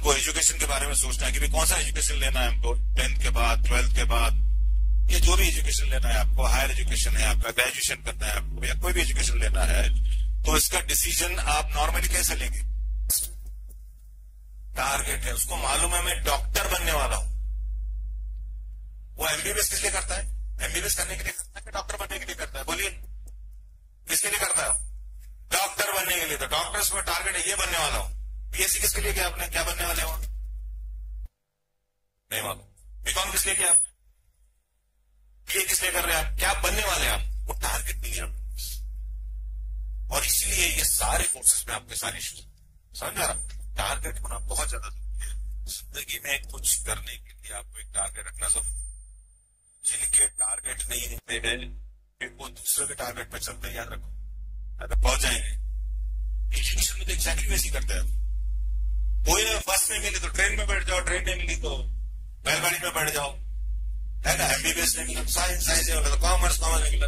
आपको एजुकेशन के बारे में सोचना है कि भाई कौन सा एजुकेशन लेना है हमको, 10th के बाद, 12th के बाद, ये जो भी एजुकेशन लेना है आपको, हायर एजुकेशन है आपका, ग्रेजुएशन करना है आपको या कोई भी एजुकेशन लेना है, तो इसका डिसीजन आप नॉर्मली कैसे लेंगे? टारगेट है, उसको मालूम है मैं डॉक्टर बनने वाला हूं। वो एमबीबीएस किस लिए करता है? एमबीबीएस करने के लिए करता है कि डॉक्टर बनने के लिए करता है? बोलिए, किसके लिए करता है? डॉक्टर बनने के लिए। तो डॉक्टर्स में टारगेट है ये बनने वाला हूं। बीएससी किसके लिए किया आपने? क्या बनने वाले हो? नहीं मालूम। बीकॉम किस लिए किया? ये किस लिए कर रहे हैं आप? क्या बनने वाले हैं आप? वो टारगेट नहीं है आप। और इसलिए ये सारे कोर्सेस में आपके सारे समझ आ रहा, टारगेट होना बहुत ज्यादा जरूरी है जिंदगी में। कुछ करने के लिए आपको एक टारगेट रखना जरूरी है। जिनके टारगेट नहीं होते हैं वो दूसरे के टारगेट पे चलते हैं, याद रखो, अगर पहुंच जाएंगे। एजुकेशन में तो एग्जैक्टली वैसे ही करते हैं। कोई बस में मिली तो ट्रेन में बैठ जाओ, ट्रेन नहीं मिली तो बैलगाड़ी में बैठ जाओ, है ना। एमबीबीएस नहीं मिला, साइंस नहीं मिला, कॉमर्स नहीं मिला,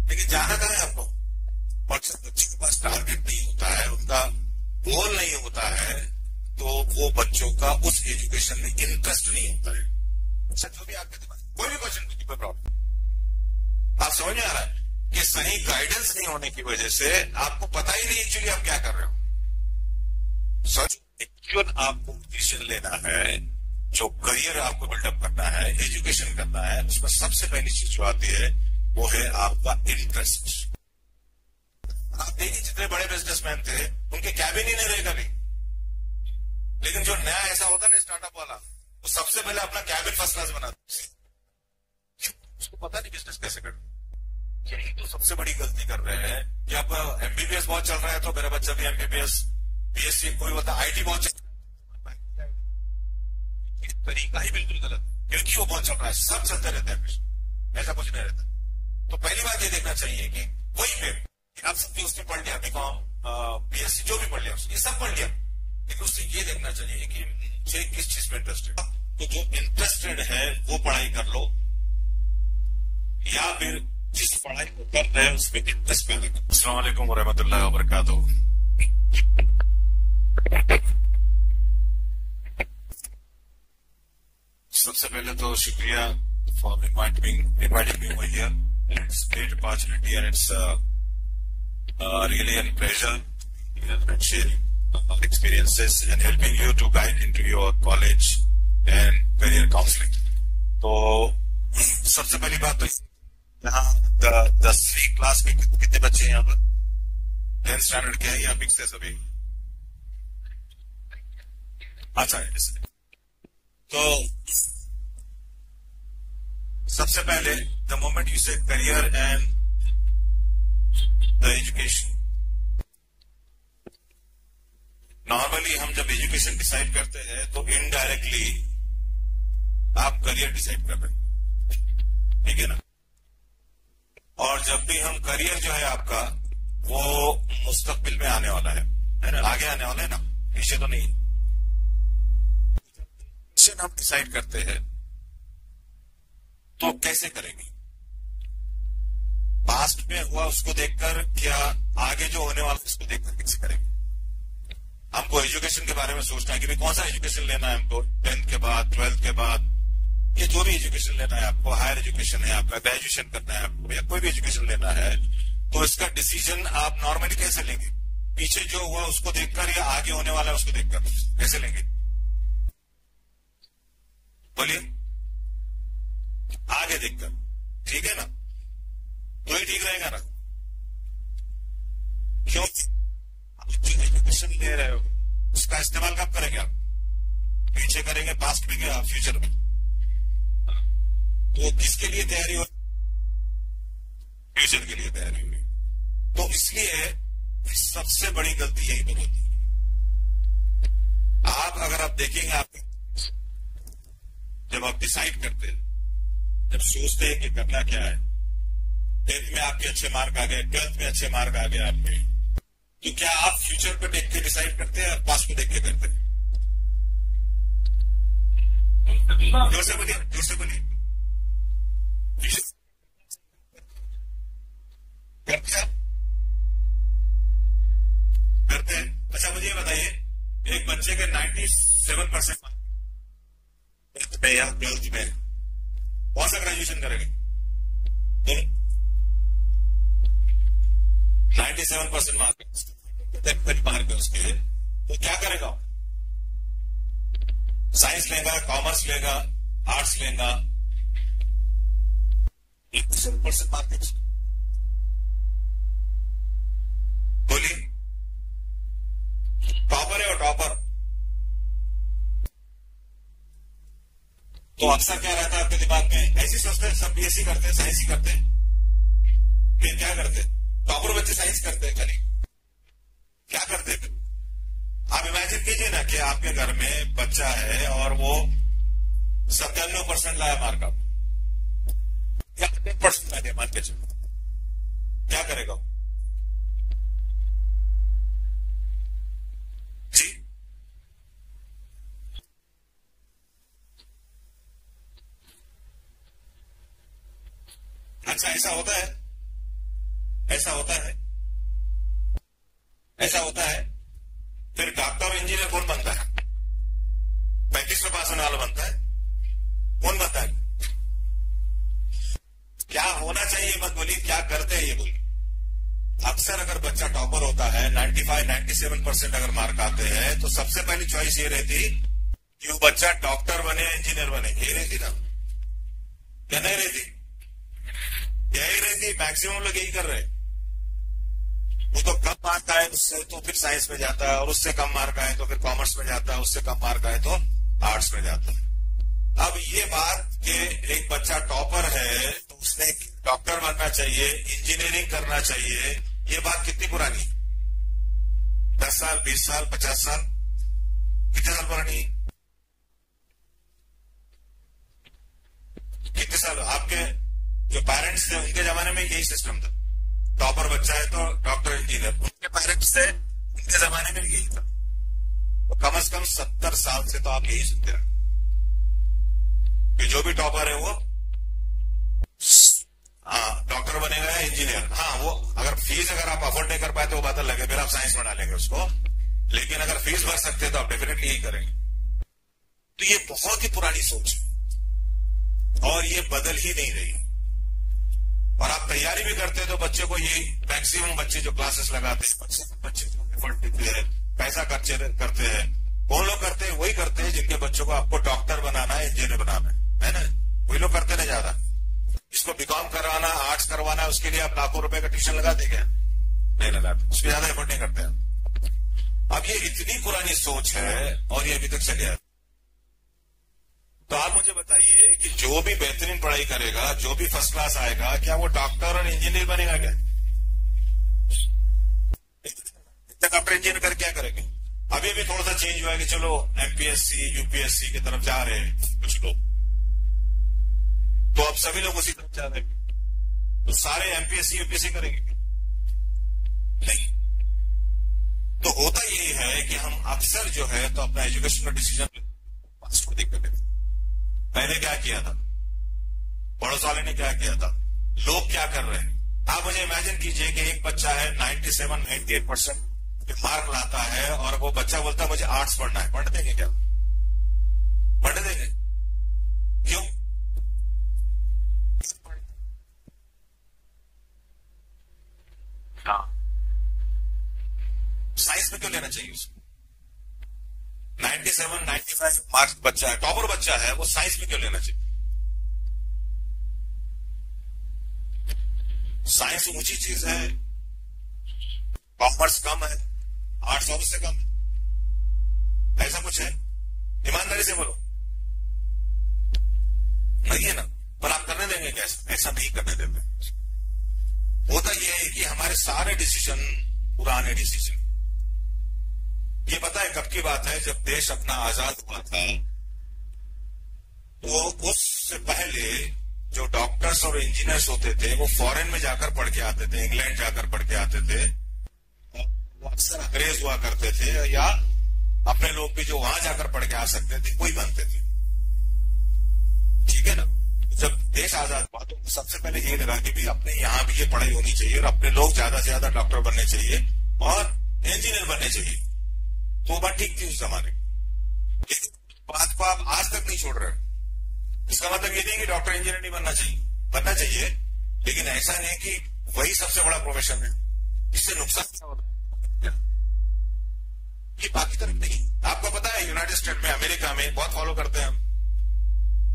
लेकिन जाना करें आपको। और बच्चे के पास टारगेट नहीं होता है, उनका गोल नहीं होता है, तो वो बच्चों का उस एजुकेशन में इंटरेस्ट नहीं होता है। सच जो भी आपके दिमाग कोई भी क्वेश्चन की कोई प्रॉब्लम, आप समझ में आ रहा है कि सही गाइडेंस नहीं होने की वजह से आपको पता ही नहीं एक्चुअली आप क्या कर रहे हो। सच एक्चुअल आपको डिसीजन लेना है, जो करियर आपको बिल्डअप करना है, एजुकेशन करना है, उसमें सबसे पहली चीज जो आती है वो है आपका इंटरेस्ट। आप देखिए जितने बड़े बिजनेसमैन थे उनके कैबिन ही नहीं रहे कभी, लेकिन जो नया ऐसा होता है ना स्टार्टअप वाला, वो सबसे पहले अपना कैबिन फर्स्ट क्लास बनाता है। उसको पता नहीं बिजनेस कैसे करना। यही तो सबसे बड़ी गलती कर रहे हैं कि आप एमबीबीएस बहुत चल रहा है तो मेरा बच्चा भी एमबीबीएस, बीएससी, कोई होता आईटी बहुत चल, तरीका ही बिल्कुल गलत, क्योंकि वो बहुत चल रहा है, सब चलते रहते हैं, ऐसा कुछ नहीं रहता। तो पहली बात ये देखना चाहिए कि वही पे आप सब उसने पढ़ लिया, बीकॉम, बीएससी, जो भी पढ़ लिया ये सब पढ़ लिया, लेकिन उससे ये देखना चाहिए कि मुझे किस चीज में इंटरेस्टेड है। तो जो इंटरेस्टेड है वो पढ़ाई कर लो, या फिर जिस पढ़ाई को कर रहे हैं उसमें इंटरेस्ट पैदा करो। अस्सलाम वालेकुम वरहमतुल्लाहि वबरकातुहू। सबसे पहले तो शुक्रिया for inviting me over here. It's a great opportunity and it's really a pleasure and sharing our experiences and helping you to guide into your college and career counseling. तो सबसे पहली बात तो यहाँ 10वीं क्लास में कितने बच्चे हैं यहाँ पर? 10th स्टैंडर्ड के हैं या फिक्स है सभी? अच्छा है। तो सबसे पहले द मोमेंट यू से career and the education, normally हम जब एजुकेशन डिसाइड करते हैं तो इनडायरेक्टली आप करियर डिसाइड कर रहे हैं, ठीक है ना। और जब भी हम करियर जो है आपका वो मुस्तकबिल में आने वाला है ना, आगे आने वाला है ना, पीछे तो नहीं। हम डिसाइड करते हैं तो कैसे करेंगे? पास्ट में हुआ उसको देखकर, क्या आगे जो होने वाला उसको देखकर कैसे करेंगे? हमको एजुकेशन के बारे में सोचना है कि भाई कौन सा एजुकेशन लेना है हमको, 10th के बाद, 12th के बाद, ये जो भी एजुकेशन लेना है आपको, हायर एजुकेशन है आपका, ग्रेजुएशन करना है आपको या कोई भी एजुकेशन लेना है, तो इसका डिसीजन आप नॉर्मली कैसे लेंगे? पीछे जो हुआ उसको देखकर या आगे होने वाला है उसको देखकर कैसे लेंगे? बोलिए, आगे देखकर, ठीक है ना, तो ही ठीक रहेगा ना। क्यों? आप जो एजुकेशन ले रहे हो उसका इस्तेमाल कब करेंगे आप? पीछे करेंगे, पास्ट में या फ्यूचर में? तो किसके लिए तैयारी हो? फ्यूचर के लिए तैयारी हो रही। तो इसलिए सबसे बड़ी गलती यही पर होती है। आप अगर आप देखेंगे, आप जब आप डिसाइड करते हैं, जब सोचते हैं कि करना क्या है, 10th में आपके अच्छे मार्क आ गए, 12th में अच्छे मार्क आ गए आपके, तो क्या आप फ्यूचर पे देख के डिसाइड करते हैं या पास्ट को देख के करते हैं? जोर से बोलिए, जोर से बोलिए। करते हैं, करते हैं। अच्छा मुझे ये बताइए, एक बच्चे के 97 97% में या 12th में कौन सा ग्रेजुएशन करेंगे? 97% मार्क है उसके, तो क्या करेगा? साइंस लेगा, कॉमर्स लेगा, आर्ट्स लेगा, 87% मार्क है उसके। बोलिए, टॉपर है और टॉपर। तो अक्सर क्या रहता है आपके दिमाग में, ऐसे सोचते हैं सब बीएससी करते हैं, साइंस ही करते हैं, फिर क्या करते हैं? टॉपर बच्चे साइंस करते हैं, खाली क्या करते हैं? आप इमेजिन कीजिए ना कि आपके घर में बच्चा है और वो 97% लाया मार्क, आप या 100% लाया मान के चलो, क्या करेगा जी? अच्छा, ऐसा होता है, ऐसा होता है, ऐसा होता है। फिर डॉक्टर और इंजीनियर कौन बनता है? 35 में पास होने वाला बनता है, कौन बनता है? क्या होना चाहिए मत बोलिए, क्या करते हैं ये बोलिए। अक्सर अगर बच्चा टॉपर होता है, 95-97% अगर मार्क आते हैं, तो सबसे पहली चॉइस ये रहती कि वो बच्चा डॉक्टर बने, इंजीनियर बने, यही रहती ना? क्या नहीं रहती? यही रहती। मैक्सिमम लोग यही कर रहे हैं। वो तो कम मार्क आए उससे तो फिर साइंस में जाता है, और उससे कम मार्क आए तो फिर कॉमर्स में जाता है, उससे कम मार्क आए तो आर्ट्स में जाता है। अब ये बात कि एक बच्चा टॉपर है तो उसने डॉक्टर बनना चाहिए, इंजीनियरिंग करना चाहिए, ये बात कितनी पुरानी? 10 साल, 20 साल, 50 साल, कितने साल पुरानी? कितने साल? आपके जो पेरेंट्स थे उनके जमाने में यही सिस्टम था, टॉपर बच्चा है तो डॉक्टर इंजीनियर। उनके पेरेंट्स थे, उनके जमाने में यही था। तो कम से कम 70 साल से तो आप यही सुनते रहे कि जो भी टॉपर है वो डॉक्टर बनेगा या इंजीनियर। हाँ, वो अगर फीस अगर आप अफोर्ड नहीं कर पाए तो वो बात अलग है, फिर आप साइंस बना लेंगे उसको, लेकिन अगर फीस भर सकते हैं तो आप डेफिनेटली यही करेंगे। तो ये बहुत ही पुरानी सोच है और ये बदल ही नहीं रही। और आप तैयारी भी करते हैं तो बच्चे को यही, मैक्सिमम बच्चे जो क्लासेस लगाते हैं, बच्चे जो एफर्ट देते हैं, पैसा खर्चे करते हैं, कौन लोग करते हैं? वही करते हैं जिनके बच्चों को आपको डॉक्टर बनाना है, इंजीनियर बनाना है ना? वही लोग करते नहीं ज्यादा। इसको बीकॉम करवाना, आर्ट्स करवाना, उसके लिए आप लाखों रुपए का ट्यूशन लगा देंगे? नहीं लगाते, उसमें ज्यादा एफर्ट नहीं करते हैं। अब ये इतनी पुरानी सोच है और ये अभी तक चले आती। तो आप मुझे बताइए कि जो भी बेहतरीन पढ़ाई करेगा, जो भी फर्स्ट क्लास आएगा, क्या वो डॉक्टर और इंजीनियर बनेगा? क्या डॉक्टर इंजीनियर कर क्या करेंगे? अभी भी थोड़ा सा चेंज हुआ है कि चलो एमपीएससी, यूपीएससी की तरफ जा रहे हैं कुछ लोग, तो अब सभी लोग उसी तरफ जा रहे हैं। तो सारे एमपीएससी यूपीएससी करेंगे? नहीं। तो होता यही है कि हम अक्सर जो है तो अपना एजुकेशन का डिसीजन पास्ट को देख कर लेते। मैंने क्या किया था, पड़ोस वाले ने क्या किया था, लोग क्या कर रहे हैं। आप मुझे इमेजिन कीजिए कि एक बच्चा है 97-98% मार्क लाता है और वो बच्चा बोलता है मुझे आर्ट्स पढ़ना है, पढ़ देंगे क्या? पढ़ देंगे? क्यों? हाँ, साइंस में क्यों लेना चाहिए उसको? 97-95 मार्क्स बच्चा है, टॉपर बच्चा है, वो साइंस में क्यों लेना चाहिए? साइंस ऊंची चीज है, कॉमर्स कम है, आर्ट्स और उससे कम है, ऐसा कुछ है? ईमानदारी से बोलो, नहीं है ना? पर आप करने देंगे कैसे? ऐसा नहीं करने देंगे। होता यह है कि हमारे सारे डिसीजन पुराने डिसीजन। ये पता है कब की बात है? जब देश अपना आजाद हुआ था तो उससे पहले जो डॉक्टर्स और इंजीनियर्स होते थे वो फॉरेन में जाकर पढ़ के आते थे, इंग्लैंड जाकर पढ़ के आते थे। वो अक्सर अंग्रेज हुआ करते थे या अपने लोग भी जो वहां जाकर पढ़ के आ सकते थे वही बनते थे, ठीक है ना? जब देश आजाद हुआ तो सबसे पहले यही लगा कि भी अपने यहाँ भी ये पढ़ाई होनी चाहिए और अपने लोग ज्यादा से ज्यादा डॉक्टर बनने चाहिए और इंजीनियर बनने चाहिए। तो बात ठीक थी उस जमाने। लेकिन बात को आप आज तक नहीं छोड़ रहे हो। इसका मतलब ये नहीं कि डॉक्टर इंजीनियर नहीं बनना चाहिए, लेकिन ऐसा नहीं कि वही सबसे बड़ा प्रोफेशन है। इससे नुकसान क्या होता है ये बाकी तरफ नहीं। आपको पता है यूनाइटेड स्टेट में, अमेरिका में बहुत फॉलो करते हैं हम।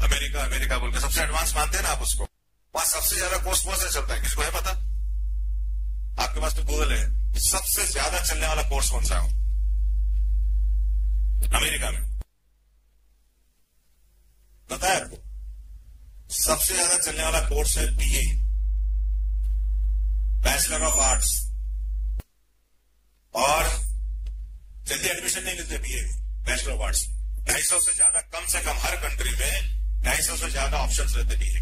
अमेरिका बोल के सबसे एडवांस मानते हैं ना आप उसको। वहां सबसे ज्यादा कोर्स कौन सा चलता है, किसको है पता? आपके पास तो गूगल है। सबसे ज्यादा चलने वाला कोर्स कौन सा है अमेरिका में? पता है आपको? सबसे ज्यादा चलने वाला कोर्स है बीए, बैचलर ऑफ आर्ट्स। और जल्दी एडमिशन नहीं मिलते बीए बैचलर ऑफ आर्ट्स। 250 से ज्यादा, कम से कम हर कंट्री में 250 से ज्यादा ऑप्शंस रहते बीए।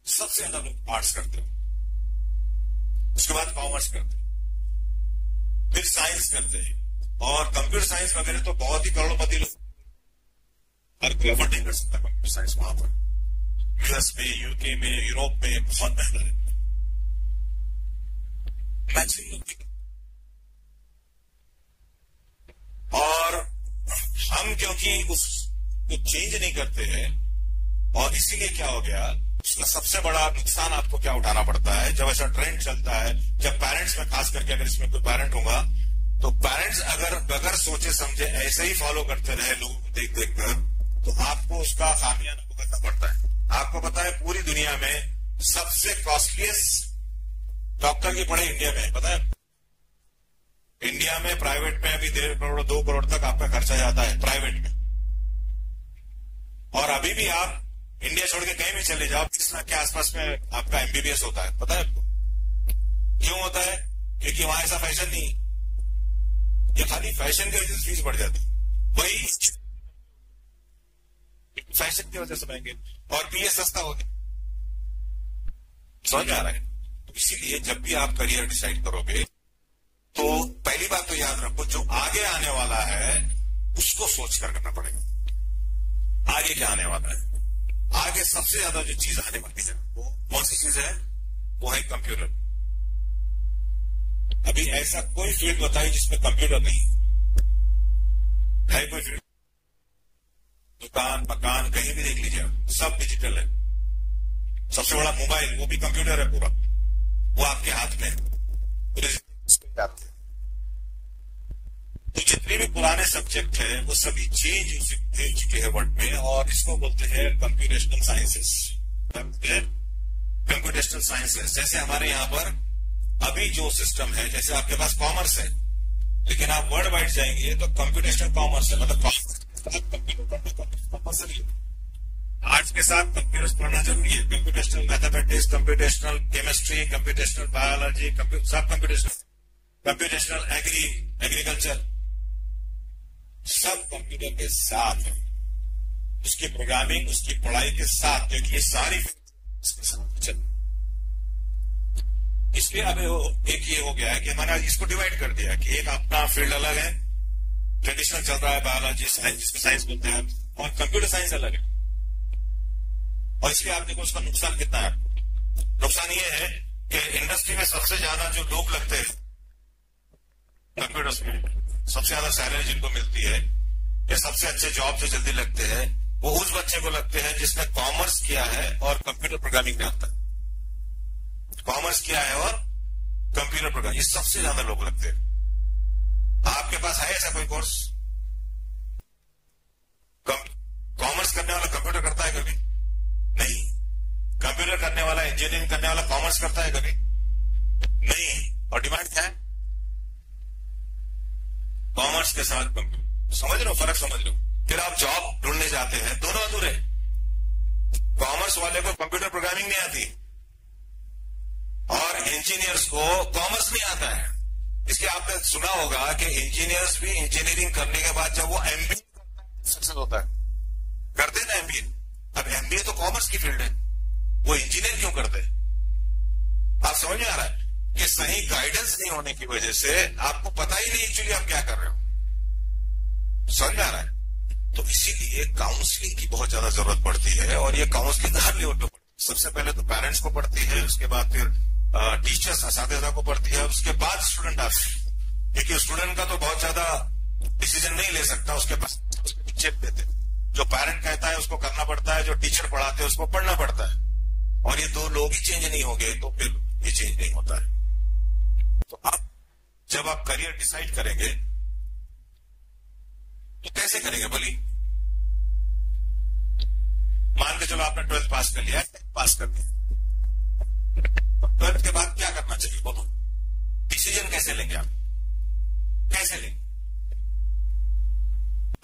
सबसे ज्यादा लोग आर्ट्स करते हैं, उसके बाद कॉमर्स करते हैं, फिर साइंस करते हैं, और कंप्यूटर साइंस वगैरह तो बहुत ही करोड़पति लोग, हर कोई अफोर्ड नहीं कर सकता कंप्यूटर साइंस। वहां पर यूएस में, यूके में, यूरोप में बहुत महंगा है। और हम क्योंकि उसको चेंज नहीं करते हैं, और इसीलिए क्या हो गया, उसका सबसे बड़ा नुकसान आपको क्या उठाना पड़ता है जब ऐसा ट्रेंड चलता है। जब पेरेंट्स में, खास करके अगर इसमें कोई पेरेंट होगा, तो पेरेंट्स अगर बगैर सोचे समझे ऐसे ही फॉलो करते रहे लोगों को देख देख कर, तो आपको उसका खामियाजा भुगतना पड़ता है। आपको पता है पूरी दुनिया में सबसे कॉस्टलीस्ट डॉक्टर की पढ़ाई इंडिया में है, पता है? इंडिया में प्राइवेट में अभी 1.5 करोड़ 2 करोड़ तक आपका खर्चा जाता है प्राइवेट में। और अभी भी आप इंडिया छोड़ के कहीं भी चले जाओ, 20 लाख के आसपास में आपका एमबीबीएस होता है, पता है आपको? क्यों होता है? क्योंकि वहां ऐसा फैशन नहीं। ये खाली फैशन की वजह से फीस बढ़ जाती, वही फैशन की वजह से महंगे, और बीए सस्ता हो गया। समझ में आ रहा है? तो इसीलिए जब भी आप करियर डिसाइड करोगे, तो पहली बात तो याद रखो, जो आगे आने वाला है उसको सोच कर करना पड़ेगा। आगे क्या आने वाला है? आगे सबसे ज्यादा जो चीज आने वाली है वो कौन सी चीज है? वो है कंप्यूटर। अभी ऐसा कोई फील्ड बताइए जिसमें कंप्यूटर नहीं है? कोई फील्ड? दुकान, मकान, कहीं भी देख लीजिए, सब डिजिटल है। सबसे बड़ा मोबाइल, वो भी कंप्यूटर है पूरा, वो आपके हाथ में है। तो जितने भी पुराने सब्जेक्ट है वो सभी चेंज हो चुके हैं वर्ल्ड में, और इसको बोलते हैं कंप्यूटेशनल साइंसेस। कंप्यूटेशनल साइंसेस, जैसे हमारे यहाँ पर अभी जो सिस्टम है, जैसे आपके पास कॉमर्स है, लेकिन आप वर्ल्ड वाइड जाएंगे तो कंप्यूटेशनल कॉमर्स है, मतलब कंप्यूटर पढ़ना कंपल्सरी है। आर्ट्स के साथ कंप्यूटर पढ़ना जरूरी है। Computational mathematics, computational chemistry, computational biology, सब कंप्यूटेशनल एग्रीकल्चर, सब कंप्यूटर के साथ है। उसकी प्रोग्रामिंग, उसकी पढ़ाई के साथ, क्योंकि ये सारी इसके साथ चल। इसलिए अब एक ये हो गया है कि मैंने इसको डिवाइड कर दिया कि एक अपना फील्ड अलग है, ट्रेडिशनल चल रहा है बायोलॉजी, साइंस, जिसको साइंस बोलते हैं, और कंप्यूटर साइंस अलग है। और इसलिए आप देखो उसका नुकसान कितना है आपको। नुकसान ये है कि इंडस्ट्री में सबसे ज्यादा जो लोग लगते हैं कंप्यूटर्स में, सबसे ज्यादा सैलरी जिनको मिलती है, या सबसे अच्छे जॉब जो जल्दी लगते हैं, वो उस बच्चे को लगते हैं जिसने कॉमर्स किया है और कंप्यूटर प्रोग्रामिंग नहीं आता है। कॉमर्स किया है और कंप्यूटर प्रोग्रामिंग, ये सबसे ज्यादा लोग लगते हैं। आपके पास है ऐसा कोई कोर्स? कॉमर्स करने वाला कंप्यूटर करता है कभी? नहीं। कंप्यूटर करने वाला, इंजीनियरिंग करने वाला कॉमर्स करता है कभी? नहीं। और डिमांड क्या है? कॉमर्स के साथ कंप्यूटर। समझ रहे हो फर्क? समझ लो। फिर आप जॉब ढूंढने जाते हैं, दोनों अधूरे। कॉमर्स वाले को कंप्यूटर प्रोग्रामिंग नहीं आती, और इंजीनियर्स को कॉमर्स नहीं आता है। इसलिए आपने सुना होगा कि इंजीनियर्स भी इंजीनियरिंग करने के बाद जब वो एमबीए सक्सेस होता है, करते ना एमबीए। अब एमबीए तो कॉमर्स की फील्ड है, वो इंजीनियर क्यों करते हैं? आप समझ में आ रहा है कि सही गाइडेंस नहीं होने की वजह से आपको पता ही नहीं एक्चुअली आप क्या कर रहे हो। समझ में आ रहा है? तो इसीलिए काउंसलिंग की बहुत ज्यादा जरूरत पड़ती है, और ये काउंसलिंग हर लेवल पे पड़ती है। सबसे पहले तो पेरेंट्स को पड़ती है, उसके बाद फिर टीचर्स, असातिज़ा को पड़ती है, उसके बाद स्टूडेंट आते हैं। क्योंकि स्टूडेंट का तो बहुत ज्यादा डिसीजन नहीं ले सकता, उसके पास चेक देते। जो पेरेंट कहता है उसको करना पड़ता है, जो टीचर पढ़ाते हैं उसको पढ़ना पड़ता है। और ये दो लोग ही चेंज नहीं होंगे तो फिर ये चेंज नहीं होता है। तो आप जब आप करियर डिसाइड करेंगे तो कैसे करेंगे बोलिए? मान के चलो आपने 12th पास कर लिया, पास कर दिया, तो 12th के बाद क्या करना चाहिए बोलो? डिसीजन कैसे लेंगे आप? कैसे लेंगे?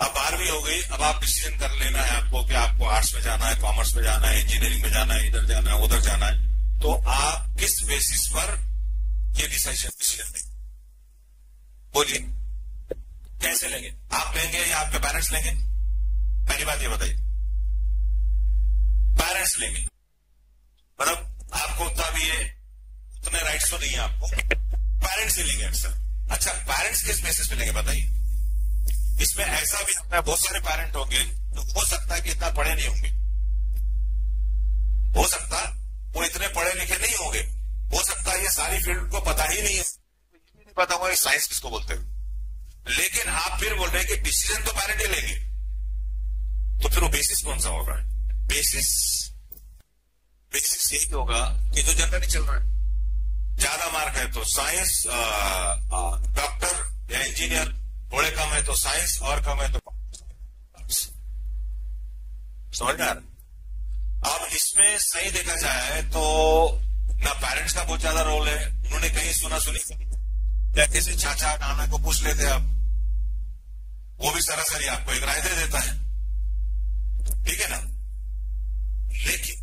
अब 12वीं हो गई, अब आप डिसीजन कर लेना है आपको कि आपको आर्ट्स में जाना है, कॉमर्स में जाना है, इंजीनियरिंग में जाना है, इधर जाना है, उधर जाना है। तो आप किस बेसिस पर ये डिसीजन लेंगे बोलिए? कैसे लेंगे? आप लेंगे या आपके पेरेंट्स लेंगे? पहली बात ये बताइए। पेरेंट्स लेंगे, मतलब आपको उतना भी है, उतने राइट्स तो नहीं है आपको, पेरेंट्स ही लेंगे अक्सर। अच्छा, पेरेंट्स किस बेसिस पे लेंगे बताइए? इसमें ऐसा भी होता है, बहुत सारे पेरेंट होंगे तो हो सकता है कि इतना पढ़े नहीं होंगे, हो सकता वो इतने पढ़े लिखे नहीं होंगे, हो सकता है ये सारी फील्ड को पता ही नहीं है, नहीं पता होगा साइंस किसको बोलते हैं। लेकिन आप फिर बोल रहे हैं कि डिसीजन तो पेरेंट ही लेंगे, तो फिर वो बेसिस कौन सा होगा? बेसिस यही होगा कि जो जनरली चल रहा है, ज्यादा मार्क है तो साइंस, डॉक्टर या इंजीनियर, थोड़े कम है तो साइंस, और कम है तो समझ में आ रहा। अब इसमें सही देखा जाए तो ना पेरेंट्स का बहुत ज्यादा रोल है, उन्होंने कहीं सुना सुनी या किसी चाचा नाना को पूछ लेते आप, वो भी सरासरी आपको एक राय दे देता है, ठीक है ना। लेकिन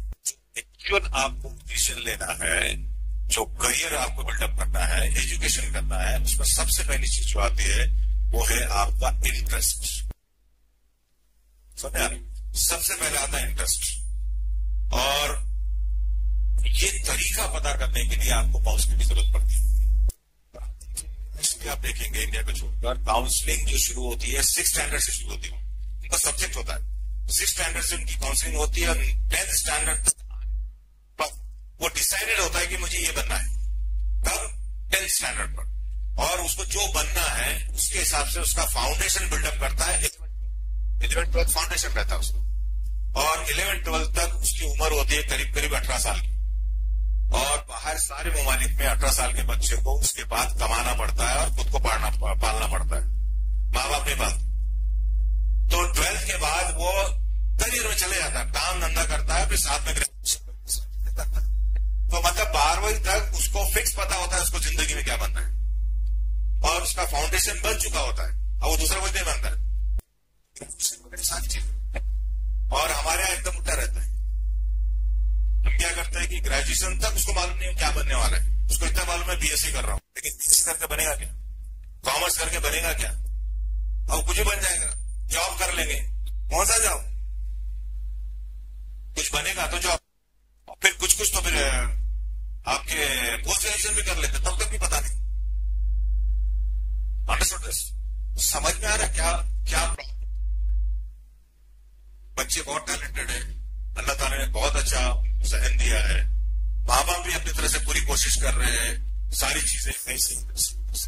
एक्चुअल आपको डिसीजन लेना है, जो करियर आपको बिल्डअप करना है, एजुकेशन करना है, उसमें सबसे पहली चीज जो आती है वो है आपका इंटरेस्ट। समझ, सबसे पहले आता है इंटरेस्ट। और ये तरीका पता करने के लिए आपको काउंसलिंग की जरूरत पड़ती है। इसलिए आप देखेंगे इंडिया को छोड़कर काउंसलिंग जो शुरू होती है 6th स्टैंडर्ड से शुरू होती है, उनका सब्जेक्ट होता है 6th स्टैंडर्ड से उनकी काउंसलिंग होती है, और 10th स्टैंडर्ड वो डिसाइडेड होता है कि मुझे ये बनना है, तब 10th स्टैंडर्ड पर, और उसको जो बनना है उसके हिसाब से उसका फाउंडेशन बिल्डअप करता है। 11th-12th फाउंडेशन रहता है उसको, और 11th-12th तक उसकी उम्र होती है करीब करीब 18 साल की। और बाहर सारे ममालिक में 18 साल के बच्चे को उसके बाद कमाना पड़ता है और खुद को पालना पड़ता है, माँ बाप नहीं पालते। तो 12th के बाद वो करियर में चले जाता है, काम धंधा करता है, फिर साथ में ग्रेजुएशन करता है। तो मतलब 12वीं तक उसको फिक्स पता होता है उसको जिंदगी में क्या बनना है, और उसका फाउंडेशन बन चुका होता है, अब वो दूसरा कुछ नहीं बनता है, सारी चीज। और हमारे यहाँ एकदम उल्टा रहता है, हम क्या करते हैं कि ग्रेजुएशन तक उसको मालूम नहीं क्या बनने वाला है, उसको इतना मालूम है बीएससी कर रहा हूं, लेकिन बीएससी करके बनेगा क्या, कॉमर्स करके बनेगा क्या, अब कुछ ही बन जाएगा, जॉब कर लेंगे, कौन सा जॉब, कुछ बनेगा तो जॉब, फिर कुछ तो फिर आपके पोस्ट ग्रेजुएशन भी कर लेते, तब तक भी पता नहीं। समझ में आ रहा है क्या क्या? बच्चे बहुत टैलेंटेड है, अल्लाह ताला ने बहुत अच्छा जहन दिया है, माँ बाप भी अपनी तरह से पूरी कोशिश कर रहे हैं, सारी चीजें ऐसी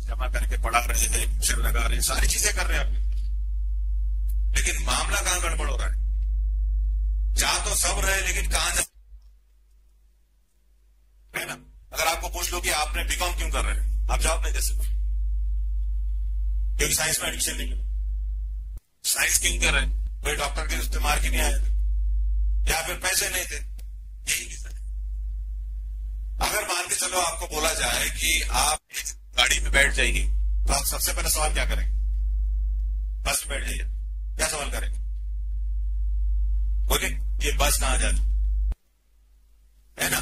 जमा करके पढ़ा रहे हैं, ट्यूशन लगा रहे हैं, सारी चीजें कर रहे हैं अपनी, लेकिन मामला कहां गड़बड़ हो रहा है? चाह तो सब रहे लेकिन कहां जा, है ना। अगर आपको पूछ लो कि आपने बीकॉम क्यों कर रहे हैं, आप जवाब नहीं दे सकते, क्योंकि साइंस में एडमिशन नहीं मिला। साइंस क्यों कर रहे हैं? कोई डॉक्टर के उससे मार्क ही नहीं आए थे, या फिर पैसे नहीं थे, यही रीजन है। अगर मान के चलो आपको बोला जाए कि आप गाड़ी में बैठ जाइए, तो आप सबसे पहले सवाल क्या करेंगे? बस में बैठ जाइए, क्या सवाल करेंगे? बोलिए, ये बस कहां जाती है ना।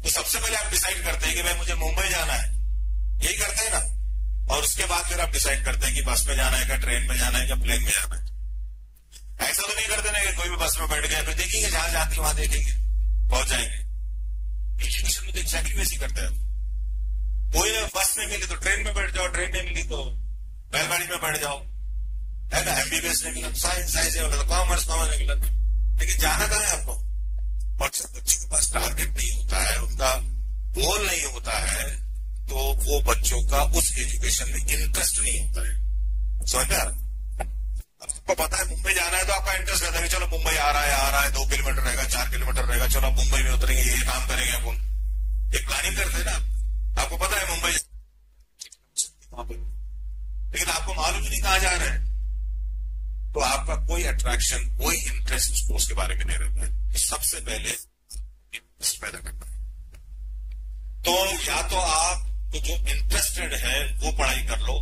तो सबसे पहले आप डिसाइड करते हैं कि भाई मुझे मुंबई जाना है, यही करते हैं ना। और उसके बाद फिर आप डिसाइड करते हैं कि बस में जाना है, क्या ट्रेन में जाना है, क्या प्लेन में जाना है। ऐसा तो नहीं करते ना कि कोई भी बस में बैठ गया, फिर देखेंगे जहां जाती वहां देखेंगे, पहुंच जाएंगे। एजुकेशन में तो एग्जैक्टली वैसे करते हैं। कोई बस नहीं मिली तो ट्रेन में बैठ जाओ, ट्रेन नहीं मिली तो बैलगाड़ी में बैठ जाओ, है ना। एमबीबीएस नहीं मिला, साइंस नहीं मिला, कॉमर्स नहीं मिला, लेकिन जाना कहां है आपको? और जब बच्चे के पास टारगेट नहीं होता है, उनका गोल नहीं होता है, तो वो बच्चों का उस एजुकेशन में इंटरेस्ट नहीं होता है। समझ में आ रहा है? आपको पता है मुंबई जाना है तो आपका इंटरेस्ट रहता है कि चलो मुंबई आ रहा है 2 किलोमीटर रहेगा, 4 किलोमीटर रहेगा, चलो मुंबई में उतरेंगे, ये काम करेंगे अपन, एक प्लानिंग करते हैं ना। आपको पता है मुंबई, लेकिन आपको मालूम ही नहीं कहां जा रहे हैं, तो आपका कोई अट्रैक्शन, कोई इंटरेस्ट उस कोर्स के बारे में नहीं रहता है। सबसे पहले इंटरेस्ट पैदा करना है। तो या तो आप तो जो इंटरेस्टेड है वो पढ़ाई कर लो,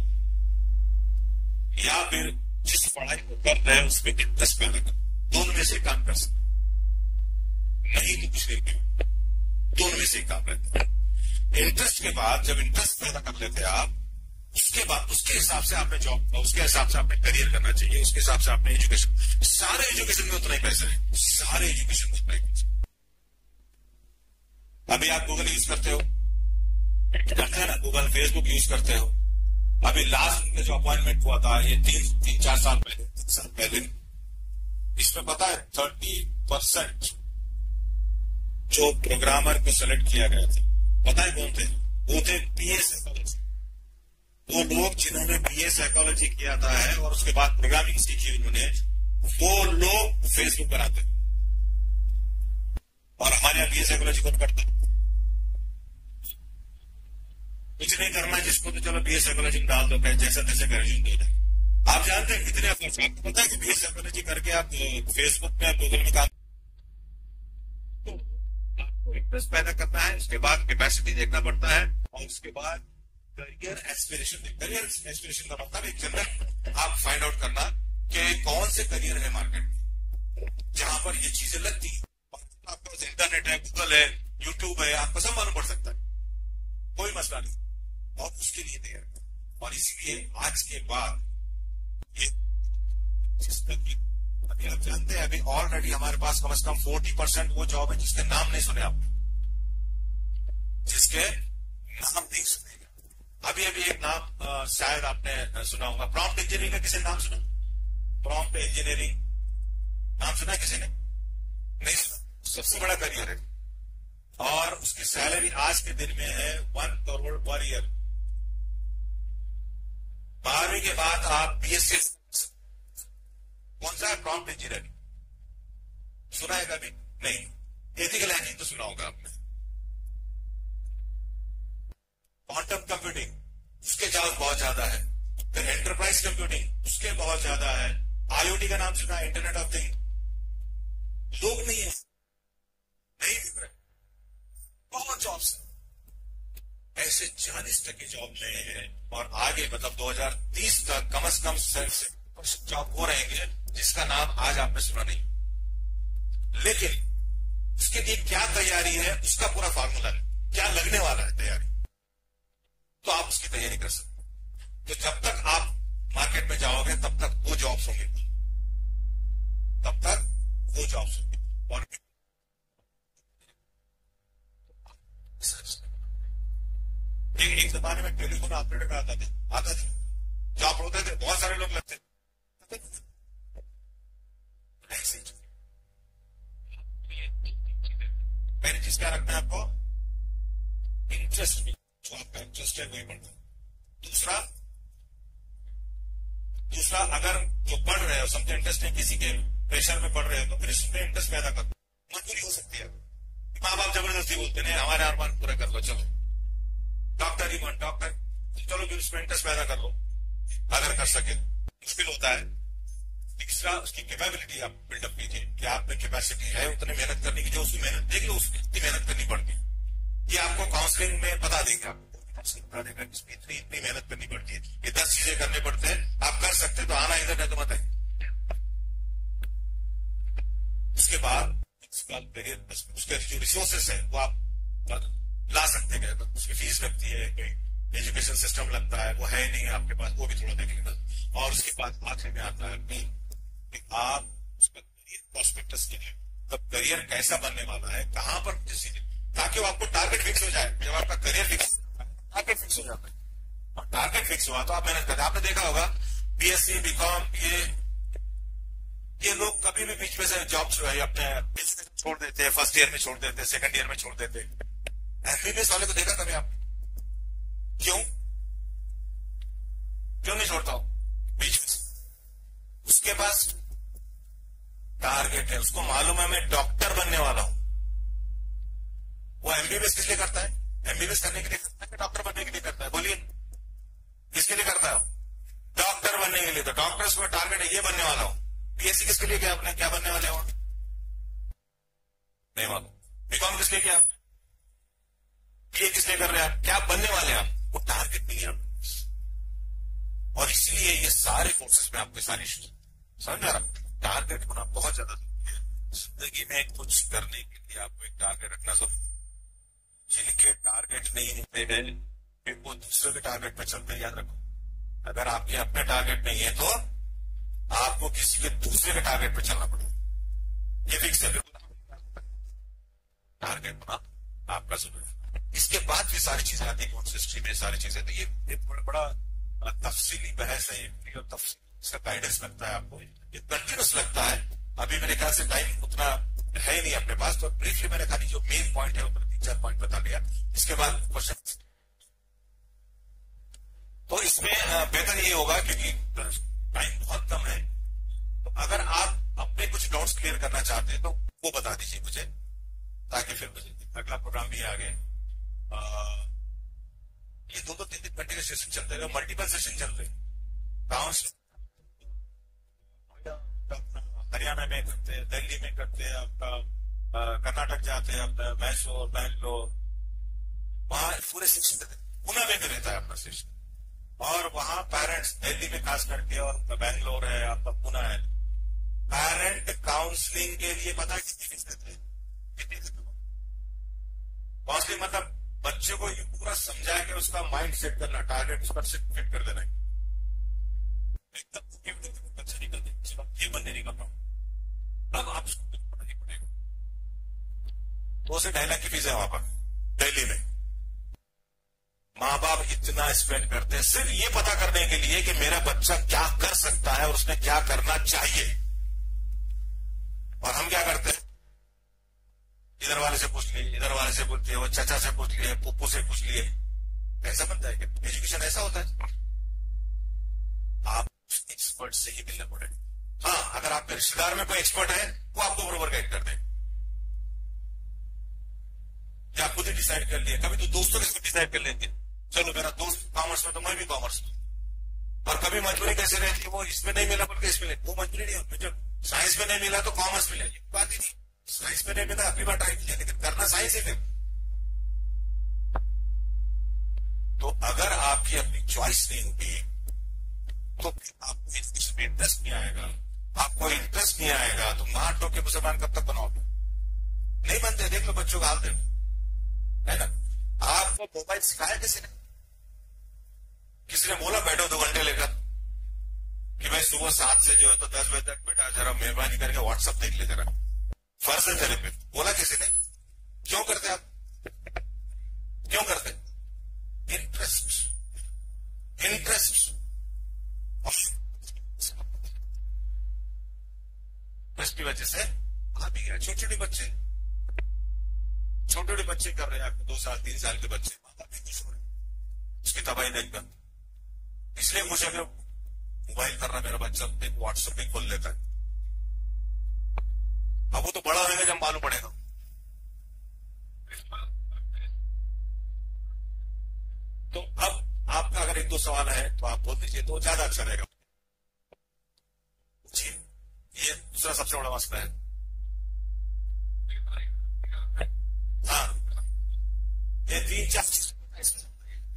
या फिर जिस पढ़ाई को कर रहे हैं उसमें इंटरेस्ट पैदा कर, दोनों में से काम कर सकते, नहीं तो कुछ नहीं, दोनों में से काम रहता है। इंटरेस्ट के बाद जब इंटरेस्ट पैदा कर लेते हैं आप, उसके बाद उसके हिसाब से आपने जॉब, उसके हिसाब से आपने करियर करना चाहिए, उसके हिसाब से आपने एजुकेशन, सारे एजुकेशन में उतना ही पैसे है, सारे एजुकेशन में उतना ही पैसे। अभी आप गूगल यूज करते हो, करते हैं ना, गूगल फेसबुक यूज करते हो। अभी लास्ट में जो अपॉइंटमेंट हुआ था ये 3-4 साल पहले, 3 साल पहले, इसमें पता है 30% जो प्रोग्रामर को सेलेक्ट किया गया था, पता है कौन थे? वो थे बीए साइकोलॉजी। वो लोग जिन्होंने बीए साइकोलॉजी किया था है और उसके बाद प्रोग्रामिंग सीखी उन्होंने, वो लोग फेसबुक बनाते। और हमारे यहाँ बीए साइकोलॉजी कौन करता? कुछ नहीं करना है जिसको, तो चलो बीए साइकोलॉजी में डाल दो, जैसा तैसे कर दे। आप जानते हैं कितने अफर्ट्स, आपको पता है कि बीए साइकोलॉजी करके आप फेसबुक में, गूगल में काम, तो आपको इंटरेस्ट पैदा करना है, उसके बाद कैपेसिटी देखना पड़ता है, और उसके बाद करियर एस्पिरेशन। करियर एस्पिरेशन का मतलब एक जनरल आप फाइंड आउट करना कि कौन से करियर है मार्केट में जहां पर ये चीजें लगती है। आपके पास इंटरनेट है, गूगल है, यूट्यूब है, आपको सब मालूम पड़ सकता है, कोई मसला नहीं, और उसके लिए तैयार। और इसलिए आज के बाद ये अभी आप जानते हैं, अभी ऑलरेडी हमारे पास कम से कम 40% वो जॉब है जिसके नाम नहीं सुने आप, जिसके नाम नहीं सुने। अभी एक नाम शायद आपने सुना होगा, प्रॉम्प्ट इंजीनियरिंग का किसी ने नाम सुना? प्रॉम्प्ट इंजीनियरिंग नाम सुना किसी ने? नहीं सुना। सबसे बड़ा करियर है, और उसकी सैलरी आज के दिन में है 1 करोड़ पर ईयर। 12वीं के बाद आप बीएससी, कौन सा है? प्रॉम्प्ट इंजीनियरिंग सुना है कभी? नहीं। एथिकल हैकिंग तो सुना होगा आपने। क्वांटम कंप्यूटिंग, उसके चार्ज बहुत ज्यादा है। फिर एंटरप्राइज कंप्यूटिंग, उसके बहुत ज्यादा है। आईओटी का नाम सुना है? Internet of thing. लोग नहीं है, नहीं दिख रहे, बहुत जॉब्स ऐसे 40% जॉब नए हैं, और आगे मतलब 2030 तक कम से कम जॉब हो रहेंगे जिसका नाम आज आपने सुना नहीं। लेकिन उसके लिए क्या तैयारी है, उसका पूरा फार्मूला है, क्या लगने वाला है तैयारी, तो आप उसकी तैयारी कर सकते। तो जब तक आप मार्केट में जाओगे तब तक वो जॉब्स होंगे, तब तक वो जॉब्स होंगे। और एक जमाने में टेलीफोन ऑपरेटर आता थे, जॉब होते थे, बहुत सारे लोग लगते थे। पहली चीज क्या रखना है आपको? इंटरेस्ट भी, जो आपका इंटरेस्ट है वही पढ़ना। दूसरा अगर जो पढ़ रहे हो, समझे इंटरेस्ट है, किसी के प्रेशर में पढ़ रहे हो, तो फिर इसमें इंटरेस्ट पैदा करो। मजबूरी हो सकती है, माँ बाप जबरदस्ती बोलते नहीं हमारे अरमान पूरा कर लो, चलो डॉक्टर ही मन, डॉक्टर, चलो फिर उसमें इंटरेस्ट पैदा कर लो, अगर कर सके। मुश्किल होता है। तीसरा, उसकी कैपेबिलिटी आप बिल्डअप कीजिए कि आप में कैपेसिटी है उतनी मेहनत करने की, जो उसकी मेहनत देख लो, उसकी इतनी मेहनत करनी पड़ती है। ये आपको काउंसलिंग में बता देंगे, आपको बता देगा इसमें इतनी मेहनत करनी पड़ती है, ये 10 चीजें करने पड़ते हैं, आप कर सकते तो आना, इधर तो मत है। उसके बाद उसके जो रिसोर्सेस है वो आप ला सकते हैं, उसकी फीस लगती है, कोई एजुकेशन सिस्टम लगता है, वो है नहीं आपके पास, वो भी थोड़ा देखेंगे। और उसके बाद आखिर में आता है कि आप उसका करियर प्रोस्पेक्टस क्या है, तब करियर कैसा बनने वाला है, कहां पर, ताकि वो आपको टारगेट फिक्स हो जाए। जब आपका करियर फिक्स, टारगेट फिक्स हो जाता है, और टारगेट फिक्स हुआ तो आप मेहनत करते हैं। आपने देखा होगा बीएससी, बीकॉम, ये लोग कभी भी बीच में से जॉब अपने छोड़ देते हैं, फर्स्ट ईयर में छोड़ देते, सेकंड ईयर में छोड़ देते। एमबीबीएस वाले को देखा कभी आप? क्यों नहीं छोड़ता हूं बीच में? उसके पास टारगेट है, उसको मालूम है मैं डॉक्टर बनने वाला हूं। वो एमबीबीएस किस लिए करता है? एमबीबीएस करने के लिए करता है कि डॉक्टर बनने के लिए करता है? बोलिए, किसके लिए करता है? डॉक्टर बनने के लिए। तो डॉक्टर्स का टारगेट है ये बनने वाला हूं। बीएससी किसके लिए किया आपने? क्या बनने वाले हो? नहीं मालूम। बीकॉम किस लिए किया? बीए किस लिए कर रहे हैं आप? क्या बनने वाले हैं आप? वो टारगेट नहीं है आप। और इसलिए ये सारे फोर्सेस में आपके सारी समझ आ रहा, टारगेट होना बहुत ज्यादा जरूरी है जिंदगी में। कुछ करने के लिए आपको एक टारगेट रखना जरूरी है। जिनके टारगेट नहीं होते हैं फिर वो दूसरे के टारगेट पे चलते हैं, याद रखो। अगर आपके अपने टारगेट नहीं है तो आपको किसी के दूसरे के टारगेट पे चलना पड़ेगा। ये फिक्स है, टारगेट होना आपका जरूरी है। इसके बाद भी सारी चीजें आती है हिस्ट्री में, सारी चीजें। तो ये बड़ा तफसीली बहस है, और तफसील गाइडेंस लगता है आपको, ये कंटिन्यूस लगता है। अभी मेरे ख्याल से टाइम उतना है नहीं अपने पास, तो ब्रीफली मैंने खाली जो मेन पॉइंट है ऊपर 3-4 पॉइंट बता दिया। इसके बाद क्वेश्चन, तो इसमें बेहतर ये होगा क्योंकि टाइम बहुत कम है, तो अगर आप अपने कुछ डाउट्स क्लियर करना चाहते हैं तो वो बता दीजिए मुझे, ताकि फिर अगला प्रोग्राम भी आगे। ये 2-3 दिन कंटिन्यूस सेशन चलते रहे, मल्टीपल सेशन चल रहे। हरियाणा में करते हैं, दिल्ली में करते हैं, आपका कर्नाटक जाते हैं, आपका मैसूर, बैंगलोर, वहां पूरे सेशन, पुणे में भी रहता है अपना सेशन। और वहां पेरेंट्स, दिल्ली में खास करके, और बैंगलोर है, आपका पुणे है, पेरेंट काउंसलिंग के लिए पता कितनी फीस देते हैं? कितनी काउंसलिंग मतलब बच्चे को ये पूरा समझा के उसका माइंड सेट करना, टारगेट उस पर फिट कर देना। एकदम बच्चा निकल दे, ये बनने नहीं करता, अब आप उसको पढ़ना नहीं पड़ेगा। 2 से 2.5 लाख की फीस है वहां पर दिल्ली में। माँ बाप इतना स्पेंड करते हैं सिर्फ ये पता करने के लिए कि मेरा बच्चा क्या कर सकता है और उसने क्या करना चाहिए। और हम क्या करते हैं? इधर वाले से पूछ लिए, इधर वाले से पूछ लिए, वो चाचा से पूछ लिए, पुप्पू से पूछ लिए। ऐसा बनता है कि एजुकेशन ऐसा होता है? आप एक्सपर्ट से ही मिलना पड़ेगा। हाँ, अगर आपके रिश्तेदार में कोई एक्सपर्ट है वो आपको बरोबर गाइड कर दे, या खुद ही डिसाइड कर लिया। कभी तो दोस्तों के साथ डिसाइड कर लेते हैं, चलो मेरा दोस्त कॉमर्स में तो मैं भी कॉमर्स में। और कभी मजबूरी कैसे रहती है, वो इसमें नहीं मिला बल्कि इसमें, वो मजबूरी नहीं होती। जब साइंस में नहीं मिला तो कॉमर्स में ले, बात ही नहीं। साइंस में नहीं मिला अभी बात आई, लेकिन करना साइंस ही फिर। तो अगर आपकी अपनी चॉइस नहीं होगी तो आपको एजुकेशन में इंटरेस्ट नहीं आएगा। आपको इंटरेस्ट नहीं आएगा तो मार टोके मुसलमान कब तक बनाओगे? नहीं बनते। देख लो बच्चों का हाल, देखो, है ना। आपको मोबाइल सिखाया किसी ने? किसी ने बोला बैठो 2 घंटे लेकर कि भाई सुबह 7 से जो है तो 10 बजे तक बेटा जरा मेहरबानी करके व्हाट्सएप देख ले जरा, फर्ज है तेरे पे? बोला किसी ने? क्यों करते आप? क्यों करते? इंटरेस्ट, इंटरेस्ट की वजह से आ भी गया। छोटे छोटे बच्चे कर रहे हैं, आपके 2 साल 3 साल के बच्चे, माता भी खुश हो रहे, उसकी तबाही देखकर। इसलिए मुझे अगर मोबाइल कर रहा मेरा बच्चा व्हाट्सएप भी खोल लेता है। अब वो तो बड़ा होगा जब मालूम पड़ेगा। तो अब आपका अगर 1-2 सवाल है तो आप बोल दीजिए तो ज्यादा अच्छा रहेगा। जी, ये दूसरा सबसे बड़ा मसला है। हाँ, ये 3-4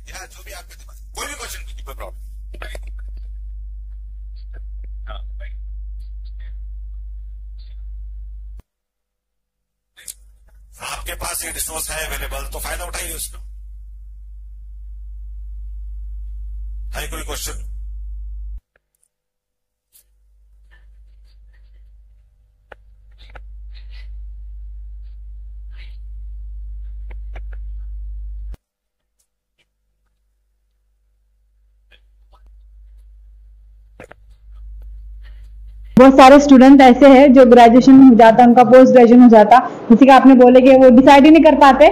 या जो भी आपके दिमाग, कोई भी क्वेश्चन कीजिए, कोई प्रॉब्लम। आपके पास ये रिसोर्स है अवेलेबल तो फायदा उठाइए उसका। है कोई क्वेश्चन? बहुत सारे स्टूडेंट ऐसे हैं जो ग्रेजुएशन हो जाता है, उनका पोस्ट ग्रेजुएशन हो जाता, किसी का आपने बोले कि वो डिसाइड ही नहीं कर पाते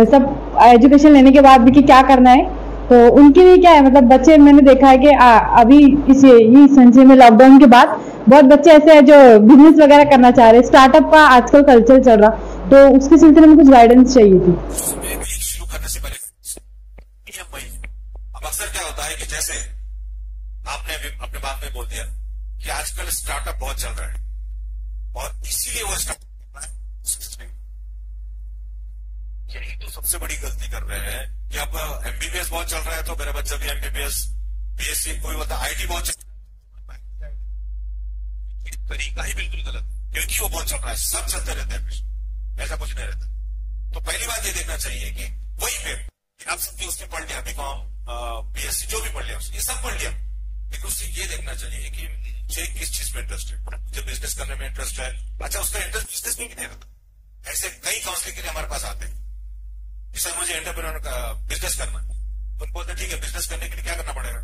सब एजुकेशन लेने के बाद भी कि क्या करना है। तो उनके लिए क्या है, मतलब बच्चे मैंने देखा है कि अभी इस संचय में लॉकडाउन के बाद बहुत बच्चे ऐसे हैं जो बिजनेस वगैरह करना चाह रहे हैं, स्टार्टअप का आजकल कल्चर चल रहा, तो उसके सिलसिले में कुछ गाइडेंस चाहिए थी। शुरू करने से पहले अब अक्सर क्या होता है कि जैसे आपने अभी अपने बात में बोल दिया कि आजकल स्टार्टअप बहुत चल रहा है और इसीलिए वो स्टार्टअप यही तो सबसे बड़ी गलती कर रहे हैं कि अब एमबीबीएस बहुत चल रहा है तो मेरा बच्चा भी एमबीबीएस बीएससी कोई बोलता आईटी बहुत चल रहा है, तरीका ही बिल्कुल गलत, क्योंकि वो बहुत चल रहा है, सब चलते रहते हैं, ऐसा कुछ नहीं रहता। तो पहली बात ये देखना चाहिए कि वही पे आप सबकी उसने पढ़ लिया बीकॉम बीएससी जो भी पढ़ लिया ये सब पढ़ लिया, लेकिन उससे ये देखना चाहिए कि मुझे किस चीज में इंटरेस्ट है, मुझे बिजनेस करने में इंटरेस्ट है, अच्छा उसका इंटरेस्ट बिजनेस में भी नहीं रहता। ऐसे कई काउंसलिंग के लिए हमारे पास आते हैं कि सर मुझे एंटरप्रेन्योर का बिजनेस करना है, तो उनको बोलते ठीक है बिजनेस करने के लिए क्या करना पड़ेगा,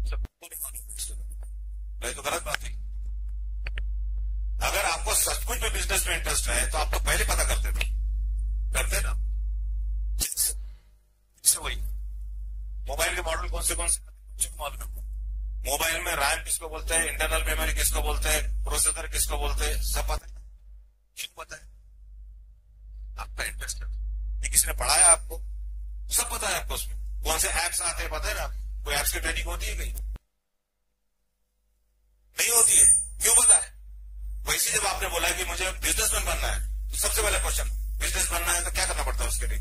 सबको नहीं मालूम, तो गलत बात है। अगर आपको सचमुच में बिजनेस में इंटरेस्ट है तो आप तो पहले पता करते ना। वही मोबाइल के मॉडल कौन से मालूम है, मोबाइल में रैम किसको बोलते हैं, इंटरनल मेमोरी किसको बोलते हैं, प्रोसेसर किसको बोलते हैं, सब पता है, क्यों पता है, आपका इंटरेस्ट है, ये किसी ने पढ़ाया आपको, सब पता है आपको, उसमें कौन से एप्स आते हैं पता है ना, कोई एप्स की ट्रेनिंग होती है कहीं नहीं होती है, क्यों पता है। वैसे जब आपने बोला कि मुझे बिजनेसमैन बनना है तो सबसे पहला क्वेश्चन बिजनेस बनना है तो क्या करना पड़ता है उसके लिए,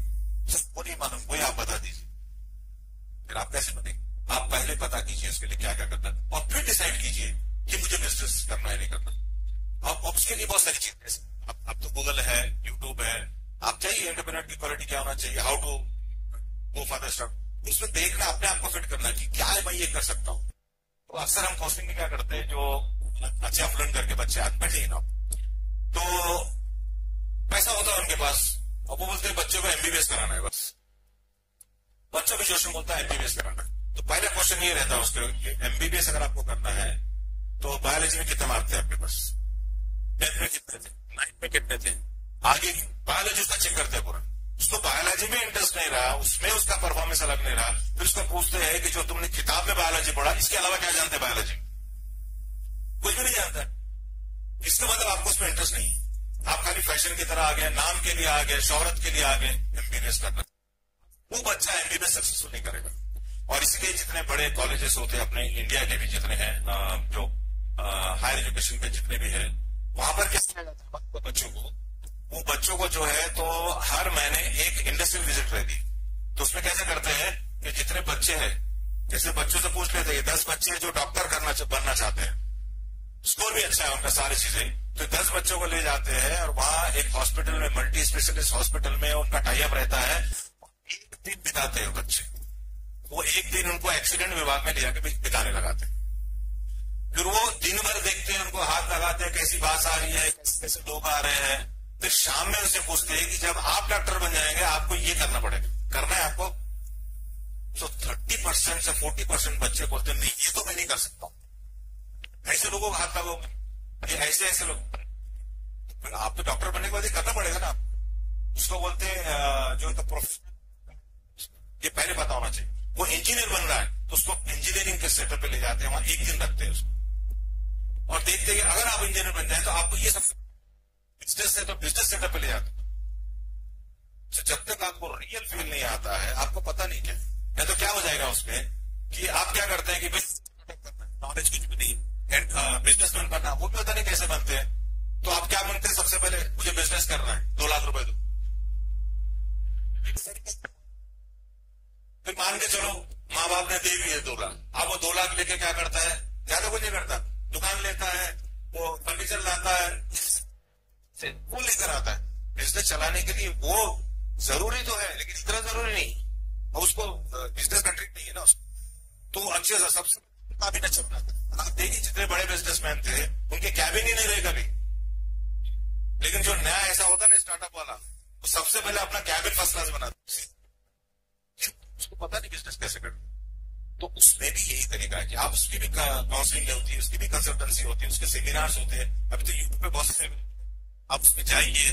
वो नहीं मालूम, वही आप बता दीजिए, फिर आप कैसे बनेंगे। आप पहले पता कीजिए उसके लिए क्या क्या करना है और फिर डिसाइड कीजिए कि मुझे बिजनेस करना है नहीं करना। अब उसके लिए बहुत सारी चीजें, अब तो गूगल है, यूट्यूब है, आप चाहिए एंटरप्रेन्योर की क्वालिटी क्या होना चाहिए, how to go for the start, उसमें देखना अपने आप को फिट करना कि क्या है मैं ये कर सकता हूँ। तो अक्सर हम काउंसलिंग में क्या करते हैं, जो अच्छे अफ्लुएंट करके बच्चे आते बैठे ना, तो पैसा होता है उनके पास और वो बोलते हैं बच्चों को एमबीबीएस कराना है, बस बच्चों भी जोश में बोलता है एमबीबीएस कराना है। तो पहला क्वेश्चन ये रहता है उसके, एमबीबीएस अगर आपको करना है तो बायोलॉजी में कितने मार्क्स थे आपके पास, 10th में कितने थे, 9th में कितने थे, आगे बायोलॉजी उसका चेक करते हैं पूरा, उसको बायोलॉजी में इंटरेस्ट नहीं रहा, उसमें उसका परफॉर्मेंस अलग नहीं रहा, फिर उसको पूछते हैं कि जो तुमने किताब में बायोलॉजी पढ़ा इसके अलावा क्या जानते हैं बायोलॉजी, कुछ भी नहीं जानता, इसका मतलब आपको उसमें इंटरेस्ट नहीं, आप खाली फैशन की तरह आ गए, नाम के लिए आ गए, शोहरत के लिए आ गए एमबीबीएस करना, वो बच्चा एमबीबीएस सक्सेसफुल नहीं करेगा। और इसलिए जितने बड़े कॉलेजेस होते हैं अपने इंडिया के भी जितने हैं, जो हायर एजुकेशन के जितने भी है, वहां पर क्या किया जाता है बच्चों को, वो बच्चों को जो है तो हर महीने एक इंडस्ट्रियल विजिट रहती है। तो उसमें कैसे करते हैं कि जितने बच्चे हैं, जैसे बच्चों से पूछ लेते हैं 10 बच्चे जो डॉक्टर बनना चाहते हैं, स्कोर भी अच्छा है उनका सारी चीजें, तो 10 बच्चों को ले जाते हैं और वहां एक हॉस्पिटल में, मल्टी स्पेशलिस्ट हॉस्पिटल में उनका टाई अप रहता है, एक दिन बिताते हैं बच्चे, वो एक दिन उनको एक्सीडेंट विभाग में ले जाकर बिताने लगाते हैं, फिर वो दिन भर देखते हैं, उनको हाथ लगाते हैं कैसी बात आ रही है, कैसे कैसे लोग आ रहे हैं, फिर शाम में उनसे पूछते हैं कि जब आप डॉक्टर बन जाएंगे आपको ये करना पड़ेगा, करना है आपको, तो 30% से 40% बच्चे बोलते हैं नहीं ये तो मैं नहीं कर सकता। ऐसे लोगों को हाथ लगाओगे, ये ऐसे लोग, फिर आप तो डॉक्टर बनने के बाद करना पड़ेगा ना, उसको बोलते हैं जो तो प्रोफेशनल, ये पहले पता होना चाहिए। वो इंजीनियर बन रहा है तो उसको इंजीनियरिंग के सेटअप पे ले जाते हैं, वहां एक दिन रखते हैं उसको और देखते हैं कि अगर आप इंजीनियर बन जाए तो आपको ये सब बिजनेस है तो बिजनेस सेटअप पे ले जाते हैं। तो जब तक आपको रियल फील नहीं आता है, आपको पता नहीं क्या है, तो क्या हो जाएगा उसमें कि आप क्या करते हैं कि नॉलेज कुछ भी नहीं, बिजनेसमैन बनना वो भी पता नहीं कैसे बनते हैं, तो आप क्या बनते हैं, सबसे पहले मुझे बिजनेस करना है, 2 लाख रुपए दो, फिर मान के चलो माँ बाप ने दे भी है 2 लाख, अब वो 2 लाख लेके क्या करता है, ज्यादा कुछ नहीं करता, दुकान लेता है, वो फर्नीचर लाता है, वो लेकर आता है। बिजनेस चलाने के लिए वो जरूरी तो है लेकिन इतना जरूरी नहीं, और उसको बिजनेस का ट्रिक नहीं है ना उसको, तो अच्छे से सबसे भी न चलना। आप देखिए जितने बड़े बिजनेसमैन थे उनके कैबिन ही नहीं रहे कभी, लेकिन जो नया ऐसा होता है ना स्टार्टअप वाला, वो सबसे पहले अपना कैबिन फर्स्ट क्लास बनाता, उसको पता नहीं बिजनेस कैसे करना। तो उसमें भी यही तरीका है कि आप उसकी भी काउंसलिंग होती है, उसकी भी कंसल्टेंसी होती है, उसके सेमिनार्स होते हैं, अभी तो यूट्यूब पे बहुत सारे, आप उसमें जाइए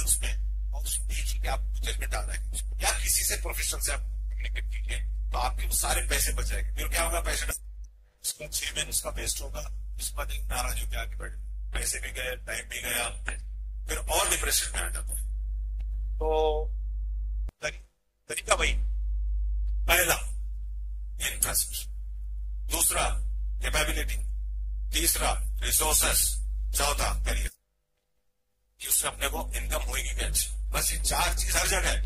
उसमें और उसमें देखिए कि आप जजमेंट आ रहा है, या किसी से प्रोफेशनल से आप कम्युनिकेट कीजिए तो आपके वो सारे पैसे बच जाएंगे। फिर क्या होगा, पैसे 6 महीने उसका वेस्ट होगा, इस पर नाराज होकर आगे बढ़े, पैसे भी गए, टाइम भी गया, फिर और डिप्रेशन में आ जाता है। तो तरीका वही, पहला इंटरेस्ट, दूसरा कैपेबिलिटी, तीसरा रिसोर्सेस, चौथा करियर, कि उससे अपने को इनकम होगी भी अच्छी। बस ये 4 चीज हर जगह है।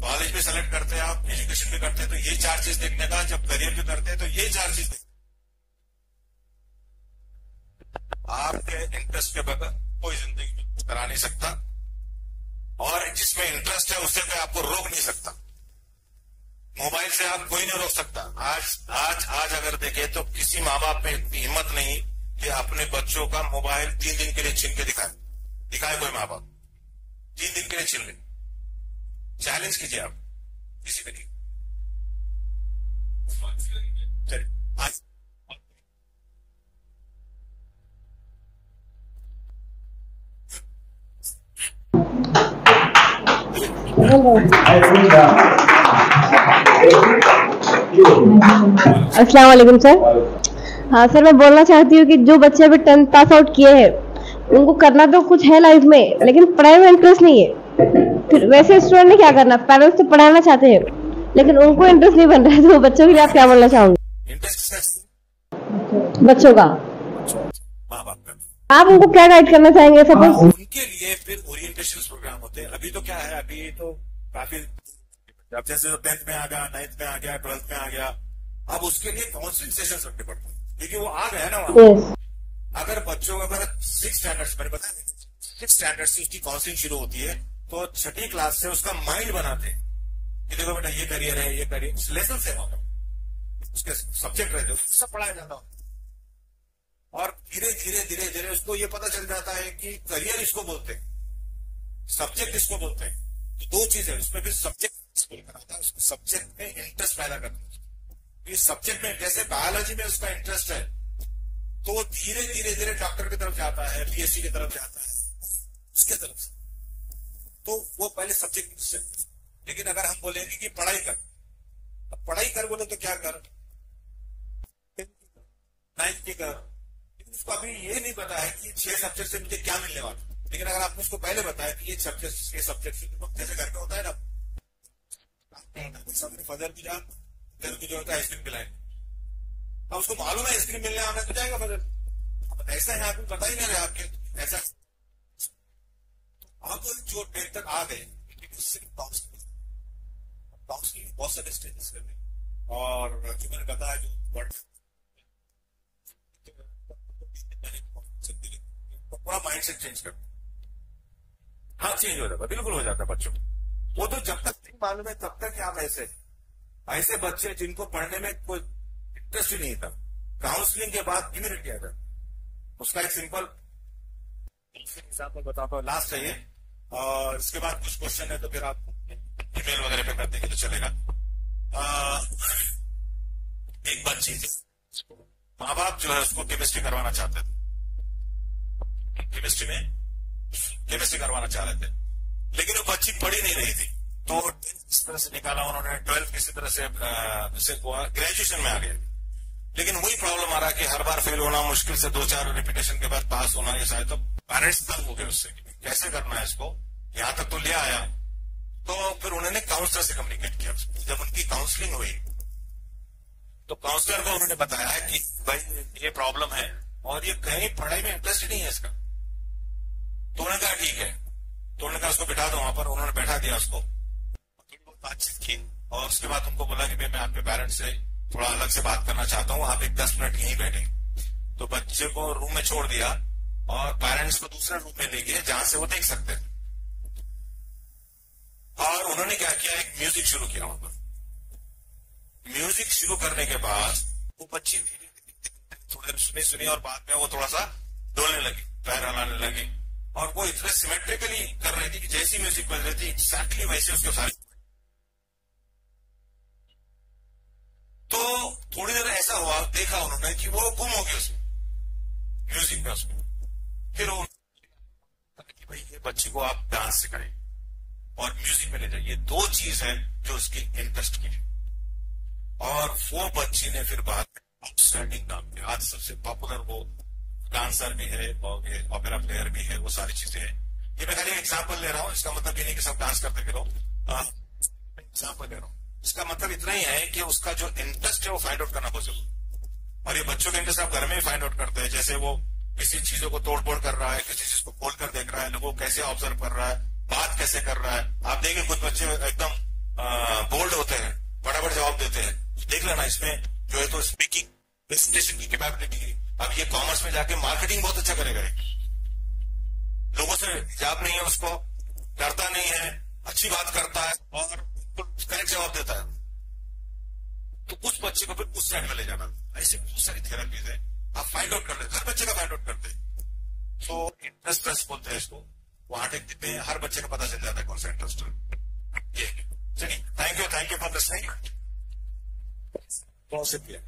कॉलेज में सेलेक्ट करते हैं आप, एजुकेशन भी करते हैं तो ये 4 चीज देखने का, जब करियर भी करते हैं तो ये 4 चीज देखने। आपके इंटरेस्ट के बगैर कोई जिंदगी में करा नहीं सकता, और जिसमें इंटरेस्ट है उससे कोई आपको रोक नहीं सकता। मोबाइल से आप कोई नहीं रोक सकता। आज अगर देखें तो किसी माँ बाप में इतनी हिम्मत नहीं कि अपने बच्चों का मोबाइल 3 दिन के लिए छीन के दिखाए कोई माँ बाप 3 दिन के लिए छीन ले। चैलेंज कीजिए आप किसी भी। चलिए आज अस्सलाम वालेकुम सर। हाँ सर, मैं बोलना चाहती हूँ कि जो बच्चे अभी 10th पास आउट किए हैं उनको करना तो कुछ है लाइफ में, लेकिन पढ़ाई में इंटरेस्ट नहीं है। फिर वैसे स्टूडेंट ने क्या करना, पेरेंट्स तो पढ़ाना चाहते हैं लेकिन उनको इंटरेस्ट नहीं बन रहा है, तो बच्चों के लिए आप क्या बोलना चाहोगे? बच्चों का माँ बाप का आप उनको क्या गाइड करना चाहेंगे? सपोज उनके लिए फिर ओरिएंटेशन प्रोग्राम होते हैं। अभी तो क्या है, अभी तो काफी, अब जैसे 10th में आ गया, 9th में आ गया, 12th में आ गया, अब उसके लिए काउंसलिंग सेशन रखने पड़ते हैं क्योंकि वो आ गया ना वहां। अगर बच्चों को अगर 6 स्टैंडर्ड मैंने बताया 6 स्टैंडर्ड से उसकी काउंसलिंग शुरू होती है, तो 6ठी क्लास से उसका माइंड बनाते हैं कि देखो बेटा ये करियर है, ये करियर लेसन से उसके सब्जेक्ट रहते सब पढ़ाया जाता है। और धीरे धीरे धीरे धीरे उसको ये पता चल जाता है कि करियर इसको बोलते हैं, सब्जेक्ट इसको बोलते हैं। तो 2 चीज है उसमें, फिर सब्जेक्ट कराता है, उसको सब्जेक्ट में इंटरेस्ट पैदा करता है। इस सब्जेक्ट में जैसे बायोलॉजी में उसका इंटरेस्ट है तो धीरे धीरे धीरे डॉक्टर की तरफ जाता है, बीएससी की तरफ जाता है, उसके तरफ से। तो वो पहले सब्जेक्ट से। लेकिन अगर हम बोलेंगे कि पढ़ाई कर, अब पढ़ाई कर बोले तो क्या कर, 9th की कर, लेकिन उसको अभी ये नहीं पता है कि 6 सब्जेक्ट से मुझे क्या मिलने वाला। लेकिन अगर आपने उसको पहले बताया कि ये सब्जेक्ट जैसे घर में होता है ना, फजर की जान घर की जो होता है आइसक्रीम खिलाए, अब उसको मालूम है आइसक्रीम मिलने आना तो जाएगा फजर। ऐसा है, आपको पता ही नहीं रहा आपके ऐसा। आप जो 10th तक आ गए, काउंसलिंग बहुत सारे स्टेजेस करने, और जो मैंने बताया जो पूरा माइंड सेट चेंज कर, हाँ चेंज हो जाता, बिल्कुल हो जाता बच्चों। वो तो जब तक नहीं मालूम है तब तक आप ऐसे बच्चे जिनको पढ़ने में कोई इंटरेस्ट ही नहीं था, काउंसलिंग के बाद इम्यूनिटी आ जाता। उसका एक सिंपल हिसाब में बताता हूँ, लास्ट है ये, और इसके बाद कुछ क्वेश्चन है तो फिर आप ईमेल वगैरह पे कर देंगे तो चलेगा। एक बच्ची थी, माँ बाप जो है उसको केमिस्ट्री करवाना चाहते थे, केमिस्ट्री करवाना चाह रहे थे, लेकिन वो बच्ची पढ़ी नहीं रही थी। तो इस तरह से निकाला उन्होंने, 12th किसी तरह से ग्रेजुएशन में आ गया। लेकिन वही प्रॉब्लम आ रहा है कि हर बार फेल होना मुश्किल से 2-4 रिपीटेशन के बाद पास होना, ये शायद तो पेरेंट्स तंग हो गए उससे, कैसे करना है इसको, यहां तक तो ले आया। तो फिर उन्होंने काउंसलर से कम्युनिकेट किया। जब उनकी काउंसलिंग हुई तो काउंसलर को उन्होंने बताया कि भाई ये प्रॉब्लम है और ये कहीं पढ़ाई में इंटरेस्ट नहीं है इसका। तो उन्होंने कहा ठीक है, तो उन्होंने कहा उसको बिठा दो वहां पर। उन्होंने बैठा दिया उसको, बातचीत की, और उसके बाद उनको बोला कि मैं आपके पेरेंट्स से थोड़ा अलग से बात करना चाहता हूँ, आप एक 10 मिनट यहीं बैठे। तो बच्चे को रूम में छोड़ दिया और पेरेंट्स को दूसरे रूम में ले गए जहां से वो देख सकते थे। और उन्होंने क्या किया, एक म्यूजिक शुरू किया वहां पर। म्यूजिक शुरू करने के बाद वो बच्ची थोड़ी सुनी और बाद में वो थोड़ा सा डोलने लगी, पैर हिलाने लगी, और वो इतने सिमेट्रिकली कर रही थी कि जैसी म्यूजिक बज रही थी एग्जैक्टली वैसे उसके सारे। तो थोड़ी देर ऐसा हुआ, देखा उन्होंने कि वो गुम हो गया उसमें, म्यूजिक में उसमें। फिर वो कि भाई ये बच्ची को आप डांस सिखाएं और म्यूजिक में ले जाइए, 2 चीज है जो उसकी इंटरेस्ट की है। और वो बच्ची ने फिर बाद में आउटस्टैंडिंग काम किया। आज सबसे पॉपुलर वो डांसर भी है और ये ऑपेरा प्लेयर भी है, वो सारी चीजें हैं। ये मैं खाली एग्जाम्पल ले रहा हूँ, इसका मतलब ये नहीं कि सब डांस करते फिरो, एग्जाम्पल ले रहा हूँ। इसका मतलब इतना ही है कि उसका जो इंटरेस्ट है वो फाइंड आउट करना बहुत जरूरी है। और ये बच्चों के इंटरेस्ट आप घर में ही फाइंड आउट करते हैं, जैसे वो किसी चीजों को तोड़फोड़ कर रहा है, किसी चीज को खोल कर देख रहा है, लोगों को कैसे ऑब्जर्व कर रहा है, बात कैसे कर रहा है। आप देखिए कुछ बच्चे एकदम बोल्ड होते हैं, बड़ा बड़ा जवाब देते हैं, देख लेना इसमें जो है तो स्पीकिंग प्रेजेंटेशन की कैपेबिलिटी। अब ये कॉमर्स में जाके मार्केटिंग बहुत अच्छा करेगा, लोगों से हिजाब नहीं है उसको, डरता नहीं है, अच्छी बात करता है और करेक्ट जवाब देता है। तो उस बच्चे को फिर उस साइड में ले जाना। ऐसे बहुत सारी थेरेपीज है, आप फाइंड आउट कर लेते, हर बच्चे का फाइंड आउट करते हैं। तो इंटरेस्ट टेस्ट बोलते हैं इसको, वहां टेक देते हैं, हर बच्चे का पता चल जाता है कौन सा इंटरेस्ट है। चलिए, थैंक यू फॉर लिसनिंग। बहुत शुक्रिया।